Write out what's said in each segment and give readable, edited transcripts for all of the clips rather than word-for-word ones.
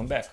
welcome back.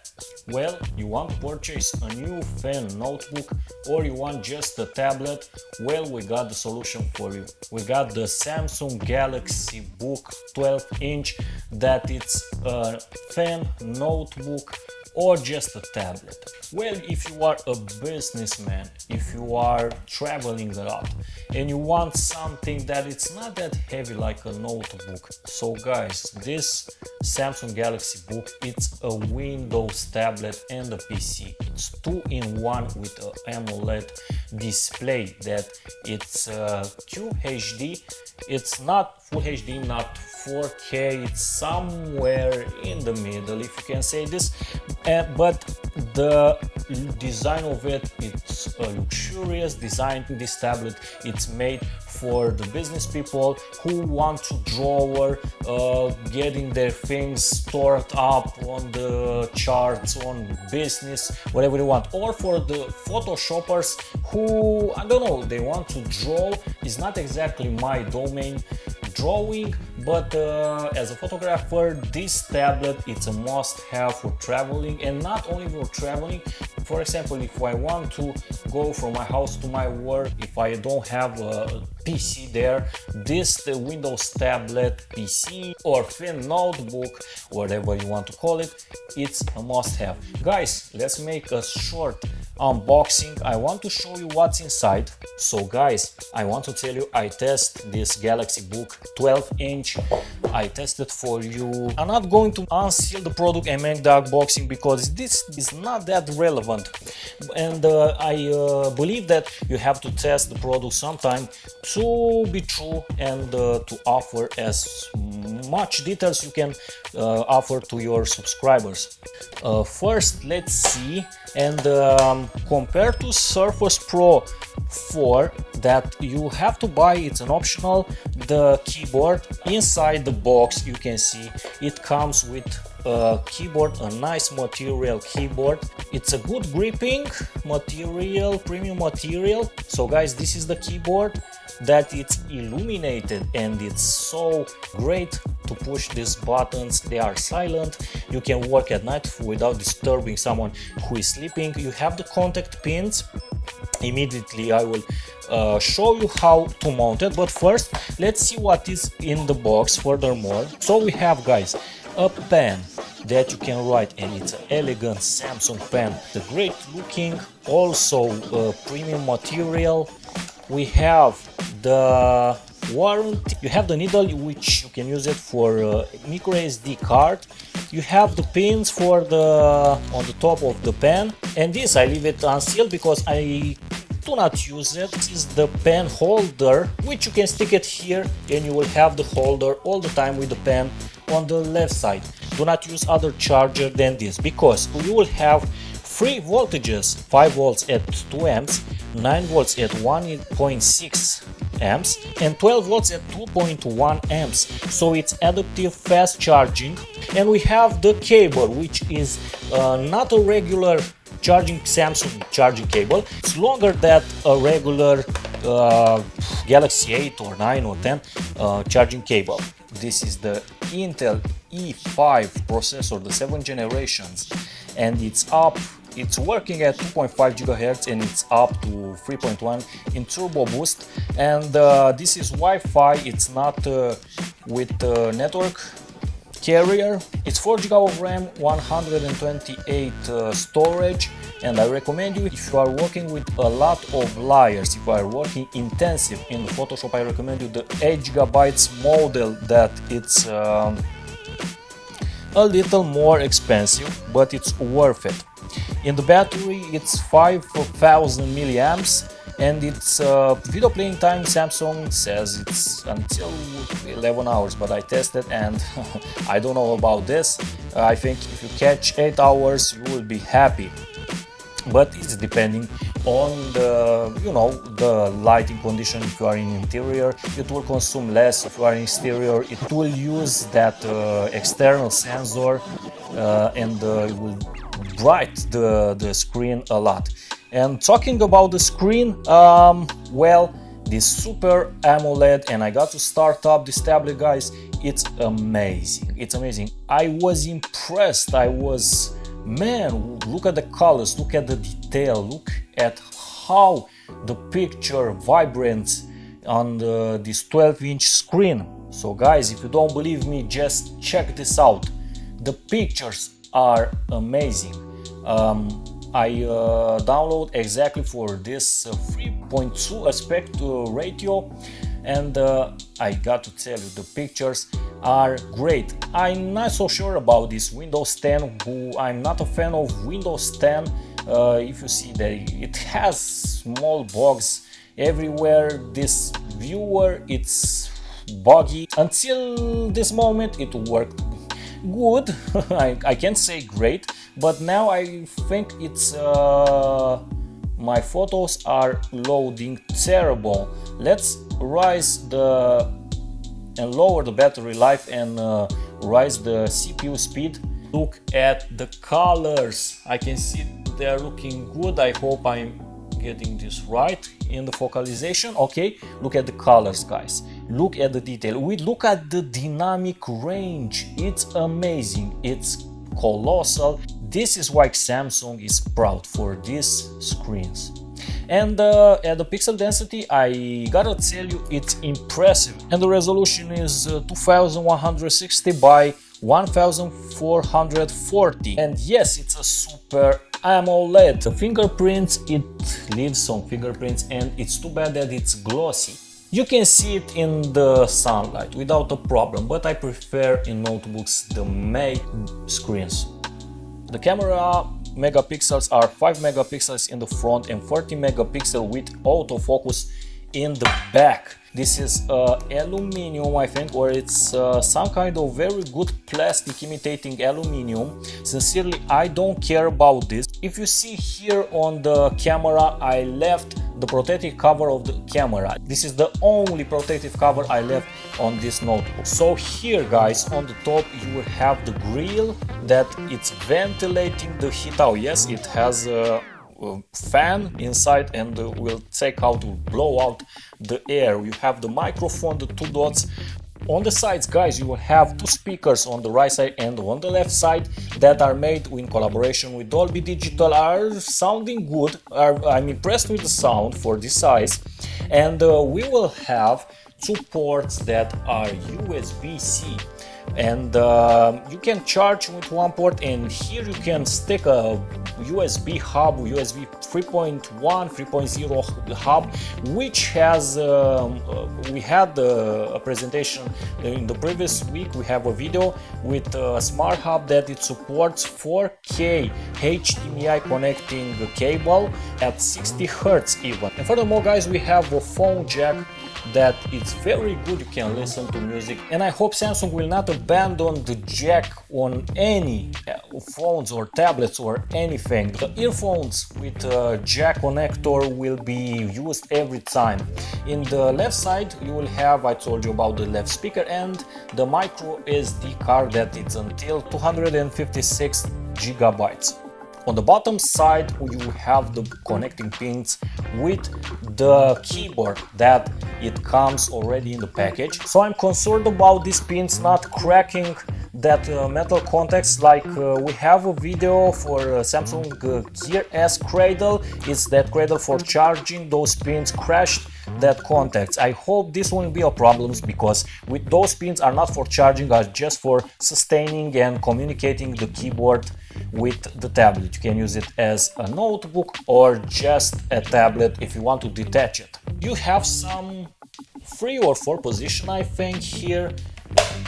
Well, you want to purchase a new fan notebook or you want just a tablet? Well, we got the solution for you. We got the Samsung Galaxy Book 12-inch that it's a fan notebook or just a tablet. Well, if you are a businessman, if you are traveling a lot and you want something that it's not that heavy like a notebook, so guys, this Samsung Galaxy Book, it's a Windows tablet and a PC. It's 2-in-1 with an AMOLED display that it's QHD. It's not Full HD, not 4K, it's somewhere in the middle, if you can say this. But the design of it, it's a luxurious design. This tablet, it's made for the business people who want to draw, getting their things stored up on the charts, on business, whatever you want, or for the Photoshoppers who, I don't know, they want to draw. It's not exactly my domain, drawing, but as a photographer, this tablet, it's a must-have for traveling, and not only for traveling. For example, if I want to go from my house to my work, if I don't have a PC there, the Windows tablet, PC or fan notebook, whatever you want to call it, it's a must-have. Guys, let's make a short unboxing. I want to show you what's inside. So guys, I want to tell you, I test this Galaxy Book 12-inch. I tested for you. I'm not going to unseal the product and make the unboxing because this is not that relevant, and I believe that you have to test the product sometime to be true and to offer as much details you can offer to your subscribers. First, let's see, and compared to Surface Pro 4 that you have to buy, it's an optional, the keyboard inside the box, you can see it comes with a keyboard, a nice material keyboard. It's a good gripping material, premium material. So guys, this is the keyboard that it's illuminated, and it's so great to push these buttons. They are silent. You can work at night without disturbing someone who is sleeping. You have the contact pins. Immediately I will show you how to mount it, but first let's see what is in the box. Furthermore, so we have, guys, a pen that you can write, and it's an elegant Samsung pen. The great looking, also premium material. We have the warranty. You have the needle, which you can use it for micro SD card. You have the pins for the on the top of the pen, and this I leave it unsealed because I do not use it. This is the pen holder, which you can stick it here, and you will have the holder all the time with the pen on the left side. Do not use other charger than this, because you will have 3 voltages: 5 volts at 2 amps, 9 volts at 1.6 amps, and 12 volts at 2.1 amps. So it's adaptive fast charging. And we have the cable, which is not a regular charging Samsung charging cable. It's longer than a regular Galaxy 8 or 9 or 10 charging cable. This is the Intel E5 processor, the 7th generations, and it's working at 2.5 GHz and it's up to 3.1 in turbo boost. And this is Wi-Fi. It's not with network carrier. It's 4 GB of RAM, 128 storage, and I recommend you, if you are working with a lot of layers, if you are working intensive in Photoshop, I recommend you the 8 GB model, that it's a little more expensive, but it's worth it. In the battery, it's 5000 milliamps, and its video playing time, Samsung says it's until 11 hours, but I tested and I don't know about this. I think if you catch 8 hours, you will be happy, but it's depending on the, you know, the lighting condition. If you are in interior, it will consume less. If you are in exterior, it will use that external sensor and it will bright the screen a lot. And talking about the screen, well, this Super AMOLED, and I got to start up this tablet, guys. It's amazing. It's amazing. I was impressed. I was Man, look at the colors, look at the detail, look at how the picture vibrates on this 12-inch screen. So guys, if you don't believe me, just check this out. The pictures are amazing. I download exactly for this 3.2 aspect ratio, and I got to tell you, the pictures are great. I'm not so sure about this Windows 10, I'm not a fan of Windows 10. If you see that it has small bugs everywhere, this viewer, it's buggy. Until this moment it worked good. I can't say great, but now I think it's my photos are loading terrible. Let's raise and lower the battery life and raise the CPU speed. Look at the colors. I can see they're looking good. I hope I'm getting this right in the focalization. Okay, look at the colors, guys. Look at the detail. We look at the dynamic range. It's amazing. It's colossal. This is why Samsung is proud for these screens. And at the pixel density, I gotta tell you, it's impressive. And the resolution is 2160 by 1440. And yes, it's a Super AMOLED. The fingerprints, it leaves some fingerprints, and it's too bad that it's glossy. You can see it in the sunlight without a problem, but I prefer in notebooks the matte screens. The camera megapixels are 5 megapixels in the front and 40 megapixel with autofocus in the back. This is aluminum, I think, or it's some kind of very good plastic imitating aluminum. Sincerely, I don't care about this. If you see here on the camera, I left the protective cover of the camera. This is the only protective cover I left on this notebook. So here, guys, on the top you will have the grill that it's ventilating the heat out. Yes, it has a fan inside and will take out, will blow out the air. You have the microphone, the two dots. On the sides, guys, you will have two speakers on the right side and on the left side that are made in collaboration with Dolby Digital, are sounding good. I'm impressed with the sound for this size. And we will have two ports that are USB-C, and you can charge with one port, and here you can stick a USB hub, USB 3.1, 3.0 hub, which has we had a presentation in the previous week. We have a video with a smart hub that it supports 4K HDMI connecting cable at 60 Hz even. And furthermore, guys, we have a phone jack that it's very good. You can listen to music, and I hope Samsung will not abandon the jack on any phones or tablets or anything. The earphones with jack connector will be used every time. In the left side you will have, I told you about the left speaker and the micro SD card that it's until 256 gigabytes. On the bottom side you have the connecting pins with the keyboard that it comes already in the package. So I'm concerned about these pins not cracking that metal contacts, like we have a video for Samsung Gear S cradle. It's that cradle for charging. Those pins crashed that contacts. I hope this won't be a problem, because with those pins are not for charging, are just for sustaining and communicating the keyboard with the tablet. You can use it as a notebook or just a tablet if you want to detach it. You have some 3 or 4 position, I think, here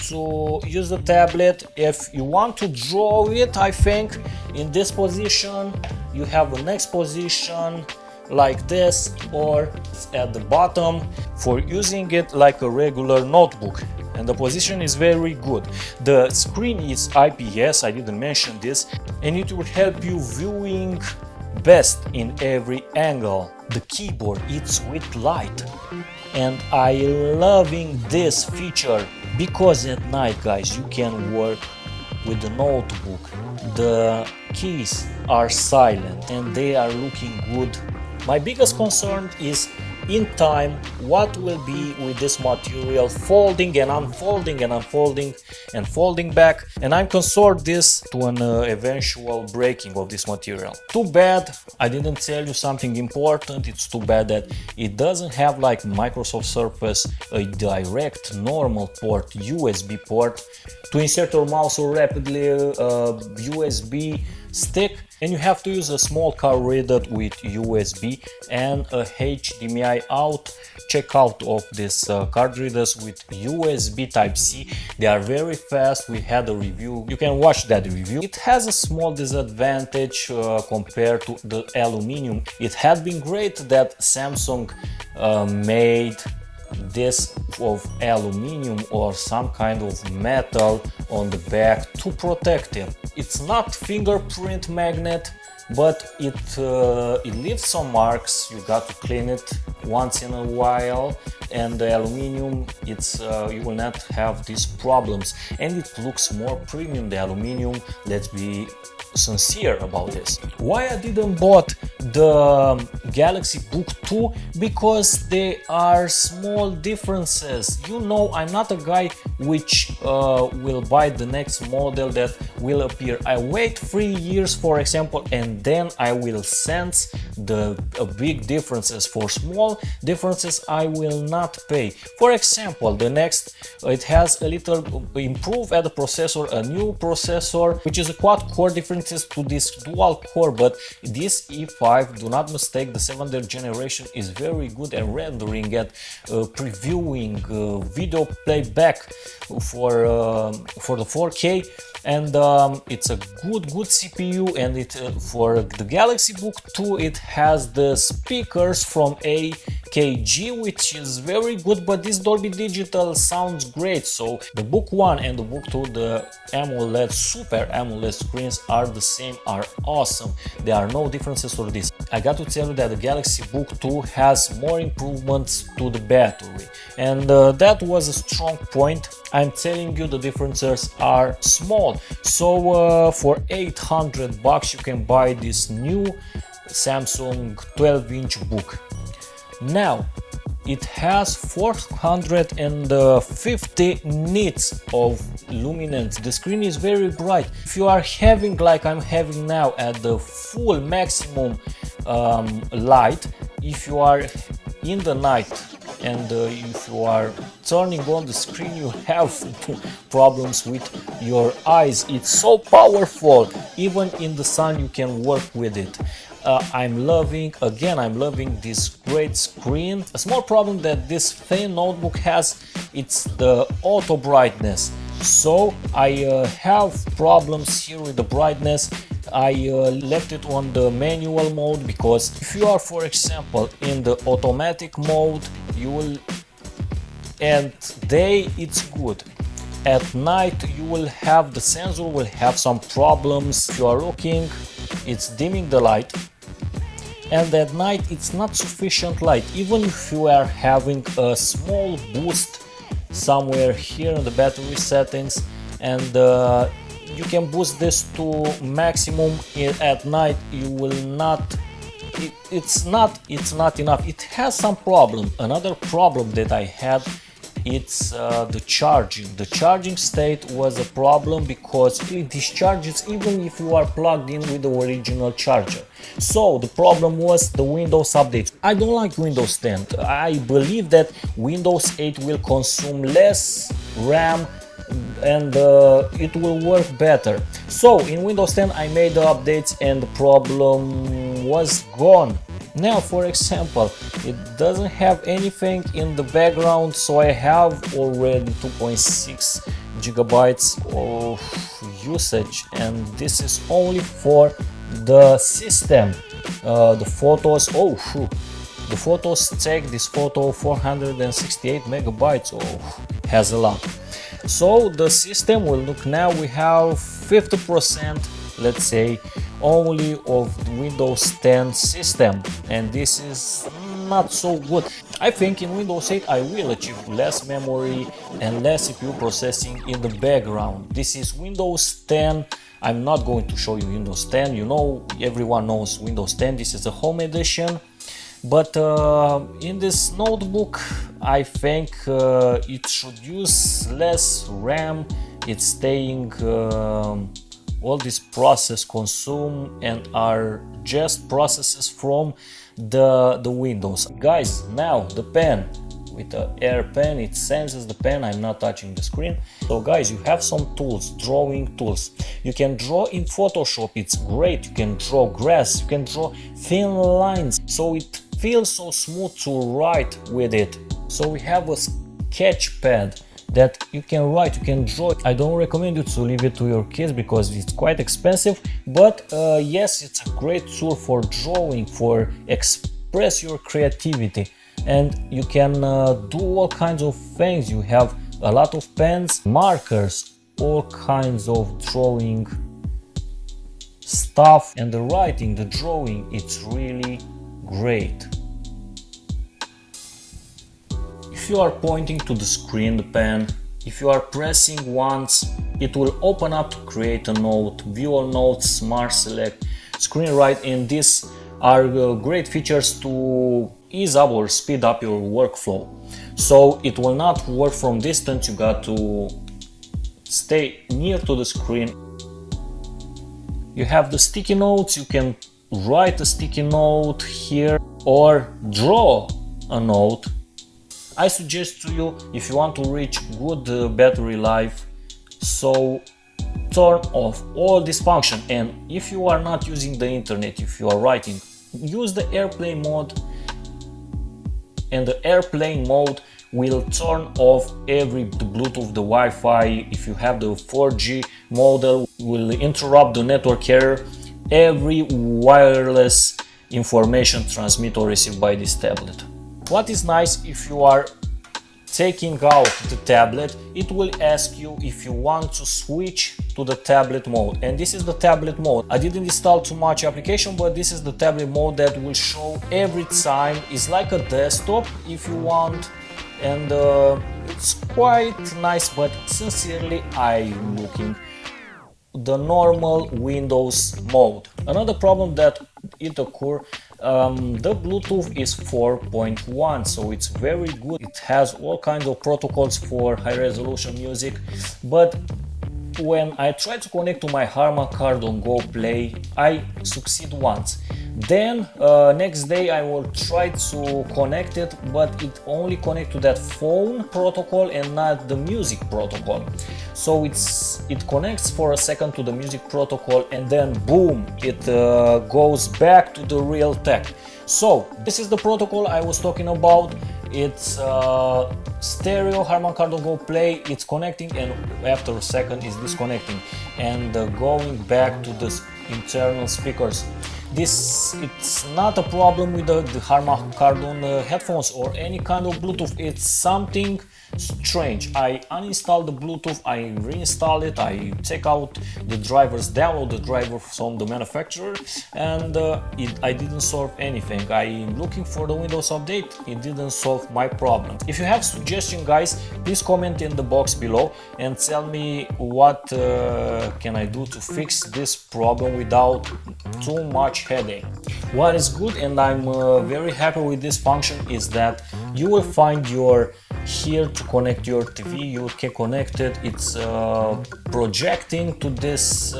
to use the tablet. If you want to draw it, I think in this position, you have the next position like this, or at the bottom for using it like a regular notebook. And the position is very good. The screen is IPS, I didn't mention this, and it will help you viewing best in every angle. The keyboard, it's with light, and I loving this feature, because at night, guys, you can work with the notebook. The keys are silent and they are looking good. My biggest concern is in time what will be with this material folding and unfolding and unfolding and folding back, and I'm concerned this to an eventual breaking of this material. Too bad I didn't tell you something important. It's too bad that it doesn't have like Microsoft Surface a direct normal port, USB port to insert your mouse or rapidly USB stick, and you have to use a small card reader with USB and a HDMI out. Check out of these card readers with USB Type-C. They are very fast. We had a review. You can watch that review. It has a small disadvantage compared to the aluminum. It had been great that Samsung made this of aluminum or some kind of metal on the back to protect it. It's not fingerprint magnet, but it leaves some marks. You got to clean it once in a while, and the aluminum, it's you will not have these problems, and it looks more premium, the aluminum. Let's be sincere about this. Why I didn't bought the Galaxy Book 2? Because there are small differences. You know, I'm not a guy which will buy the next model that will appear. I wait 3 years, for example, and then I will sense the big differences. For small differences I will not pay. For example, the next, it has a little improve at the processor, a new processor which is a quad core, differences to this dual core, but this E5, do not mistake, the 7th generation is very good at rendering, at previewing, video playback for the 4K, and it's a good CPU. And it for the Galaxy Book 2 it has the speakers from AKG, which is very good, but this Dolby Digital sounds great. So the Book 1 and the Book 2, the AMOLED, Super AMOLED screens are the same, are awesome. There are no differences for this. I got to tell you that the Galaxy Book 2 has more improvements to the battery, and that was a strong point. I'm telling you, the differences are small. So for 800 bucks you can buy this new Samsung 12-inch book. Now it has 450 nits of luminance. The screen is very bright. If you are having, like I'm having now, at the full maximum light, if you are in the night and if you are turning on the screen, you have problems with your eyes. It's so powerful. Even in the sun you can work with it. I'm loving this great screen. A small problem that this thin notebook has, it's the auto brightness. So I have problems here with the brightness. I left it on the manual mode, because if you are, for example, in the automatic mode, you will, and day it's good. At night you will have, the sensor will have some problems. If you are looking, it's dimming the light, and at night it's not sufficient light. Even if you are having a small boost somewhere here in the battery settings, and you can boost this to maximum, at night you will not, it's not enough. It has some problem. Another problem that I had, it's the charging. The charging state was a problem, because it discharges even if you are plugged in with the original charger. So the problem was the Windows updates. I don't like Windows 10. I believe that Windows 8 will consume less RAM and it will work better. So in Windows 10 I made the updates and the problem was gone. Now, for example, it doesn't have anything in the background, so I have already 2.6 gigabytes of usage, and this is only for the system. The photos, the photos take this photo 468 megabytes. Has a lot. So the system will look, now we have 50%, let's say, only of the Windows 10 system, and this is not so good. I think in Windows 8 I will achieve less memory and less CPU processing in the background. This is Windows 10. I'm not going to show you Windows 10. You know, everyone knows Windows 10. This is a home edition. But in this notebook I think it should use less RAM. It's staying all this process consume and are just processes from the Windows. Guys, now the pen, with the air pen, it senses the pen, I'm not touching the screen. So guys, you have some tools, drawing tools. You can draw in Photoshop, it's great. You can draw grass, you can draw thin lines, so it feels so smooth to write with it. So we have a sketch pad that you can write, you can draw. I don't recommend you to leave it to your kids because it's quite expensive, but yes, it's a great tool for drawing, for express your creativity. And you can do all kinds of things. You have a lot of pens, markers, all kinds of drawing stuff, and the writing, the drawing, it's really great. If you are pointing to the screen, the pen, if you are pressing once, it will open up to create a note, view all notes, smart select, screen write, and these are great features to ease up or speed up your workflow. So it will not work from distance, you got to stay near to the screen. You have the sticky notes, you can write a sticky note here or draw a note. I suggest to you, if you want to reach good battery life, so turn off all this function. And if you are not using the internet, if you are writing, use the airplane mode, and the airplane mode will turn off every Bluetooth, the Wi-Fi. If you have the 4G model, will interrupt the network carrier, every wireless information transmitted or received by this tablet. What is nice, if you are taking out the tablet, it will ask you if you want to switch to the tablet mode, and this is the tablet mode. I didn't install too much application, but this is the tablet mode that will show every time. It's like a desktop if you want, and it's quite nice, but sincerely I'm looking the normal Windows mode. Another problem that it occurs, the Bluetooth is 4.1, so it's very good. It has all kinds of protocols for high resolution music, but when I try to connect to my Harman Kardon Go Play, I succeed once. Then next day I will try to connect it, but it only connects to that phone protocol and not the music protocol. So it connects for a second to the music protocol, and then boom, it goes back to the real tech. So this is the protocol I was talking about. It's stereo Harman Kardon Go Play, it's connecting, and after a second is disconnecting and going back to the internal speakers. It's not a problem with the Harman Kardon headphones or any kind of Bluetooth. It's something strange. I uninstall the Bluetooth, I reinstall it, I take out the drivers, download the driver from the manufacturer, and I didn't solve anything. I'm looking for the Windows update, it didn't solve my problem. If you have suggestion, guys, please comment in the box below and tell me what can I do to fix this problem without too much headache. What is good, and I'm very happy with this function, is that you will find your here to connect your TV. You can connect it, it's projecting to this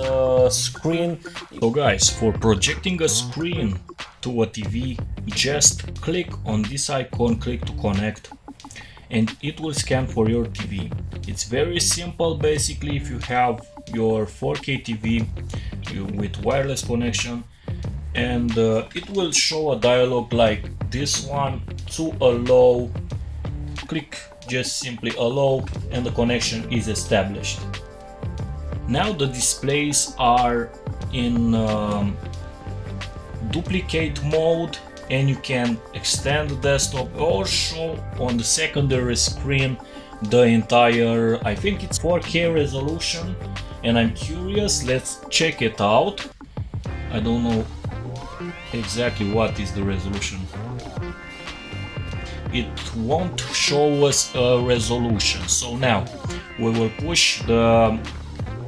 screen. So guys, for projecting a screen to a TV, just click on this icon, click to connect, and it will scan for your TV. It's very simple. Basically, if you have your 4K TV with wireless connection, and it will show a dialog like this one to allow. Click just simply allow, and the connection is established. Now the displays are in duplicate mode, and you can extend the desktop or show on the secondary screen the entire, I think it's 4K resolution, and I'm curious, let's check it out. I don't know exactly what is the resolution. It won't show us a resolution. So now we will push the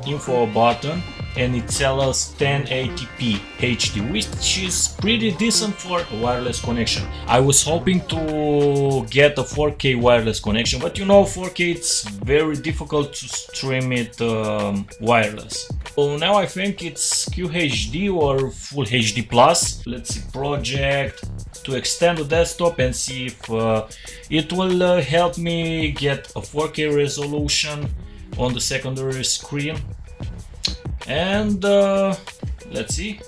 info button, and it tells us 1080p HD, which is pretty decent for a wireless connection. I was hoping to get a 4K wireless connection, but you know 4K it's very difficult to stream it wireless. So now I think it's QHD or Full HD Plus. Let's see, project, to extend the desktop and see if it will help me get a 4K resolution on the secondary screen. And let's see.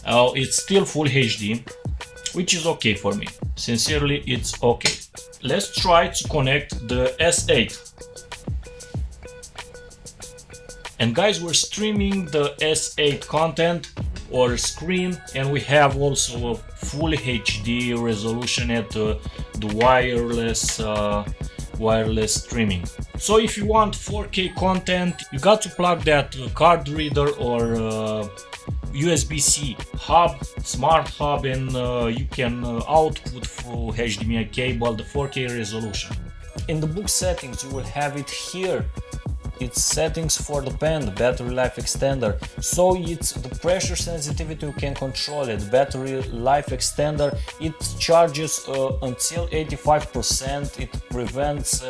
Oh, it's still Full HD, which is okay for me. Sincerely, it's okay. Let's try to connect the S8. And guys, we're streaming the S8 content or screen, and we have also a Full HD resolution at the wireless streaming. So if you want 4K content, you got to plug that card reader or USB-C hub, smart hub, and you can output through HDMI cable the 4K resolution. In the book settings, you will have it here. It's settings for the pen, the battery life extender. So it's the pressure sensitivity, you can control it. Battery life extender, it charges until 85%. It prevents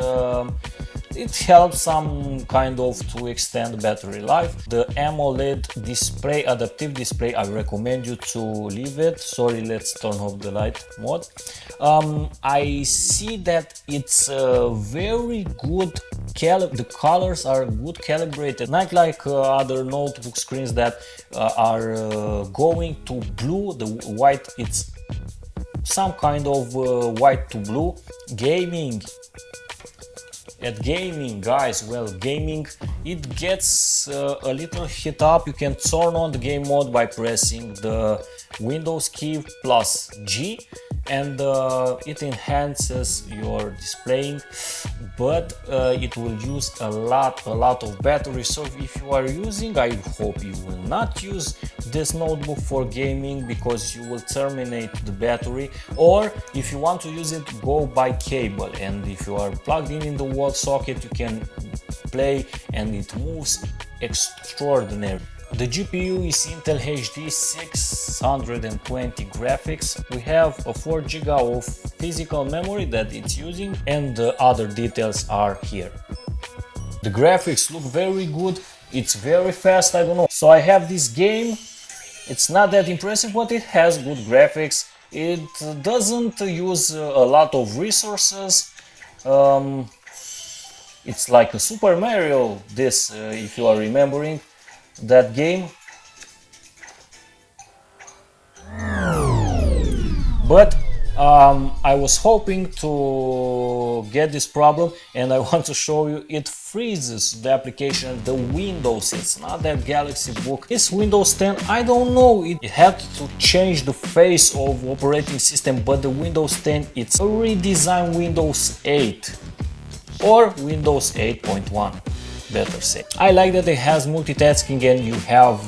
it helps some kind of to extend battery life. The AMOLED display, adaptive display, I recommend you to leave it. Sorry, let's turn off the light mode. I see that it's very good. The colors are good calibrated, not like other notebook screens that are going to blue. The white, it's some kind of white to blue. Gaming, guys, well, gaming, it gets a little hit up. You can turn on the game mode by pressing the Windows key plus G, and it enhances your displaying, but it will use a lot of battery. So if you are using, I hope you will not use this notebook for gaming, because you will terminate the battery. Or if you want to use it, go by cable, and if you are plugged in the wall socket, you can play and it moves extraordinary. The GPU is Intel HD 620 graphics. We have a 4 GB of physical memory that it's using, and the other details are here. The graphics look very good. It's very fast, I don't know. So I have this game. It's not that impressive, but it has good graphics. It doesn't use a lot of resources. It's like a Super Mario, this, if you are remembering that game. But I was hoping to get this problem, and I want to show you it freezes the application, the Windows. It's not that Galaxy Book. This Windows 10, I don't know, it had to change the face of operating system, but the Windows 10, it's a redesigned Windows 8 or Windows 8.1. better say. I like that it has multitasking, and you have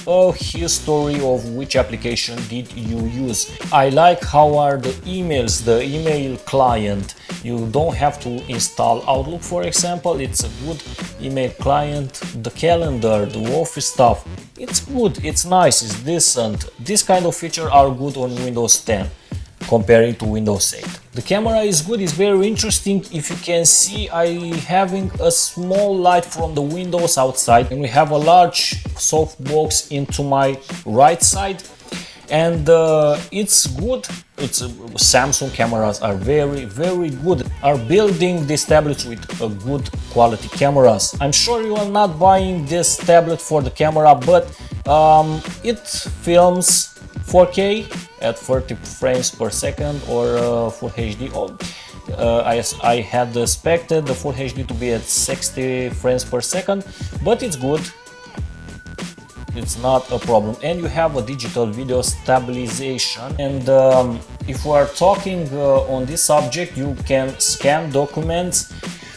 a history of which application did you use. I like how are the emails, the email client. You don't have to install Outlook, for example. It's a good email client. The calendar, the office stuff, it's good, it's nice, it's decent. This kind of features are good on Windows 10 comparing to Windows 8. The camera is good, it's very interesting. If you can see, I having a small light from the windows outside, and we have a large softbox into my right side, and it's good. It's Samsung cameras are very good, are building these tablets with a good quality cameras. I'm sure you are not buying this tablet for the camera, but it films 4K at 30 frames per second or Full HD. I had expected the Full HD to be at 60 frames per second, but it's good. It's not a problem. And you have a digital video stabilization. And if we are talking on this subject, you can scan documents.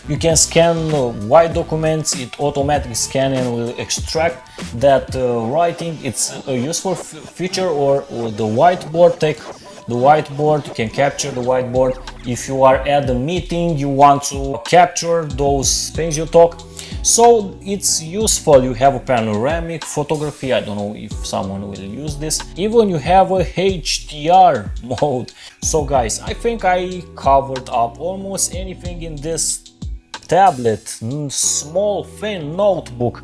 You can scan wide documents, it automatically scan and will extract that writing. It's a useful feature. Or the whiteboard, take the whiteboard, you can capture the whiteboard. If you are at a meeting, you want to capture those things you talk, So it's useful. You have a panoramic photography. I don't know if someone will use this. Even you have a HDR mode. So guys, I think I covered up almost anything in this tablet, small thin notebook,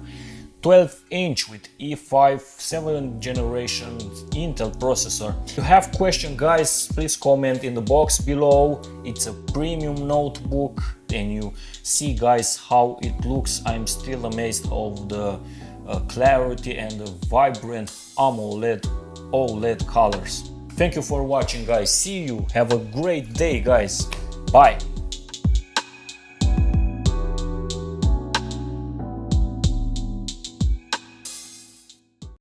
12-inch with E5 7th generation Intel processor. If you have question, guys, please comment in the box below. It's a premium notebook and you see, guys, how it looks. I'm still amazed of the clarity and the vibrant AMOLED OLED colors. Thank you for watching, guys. See you. Have a great day, guys. Bye.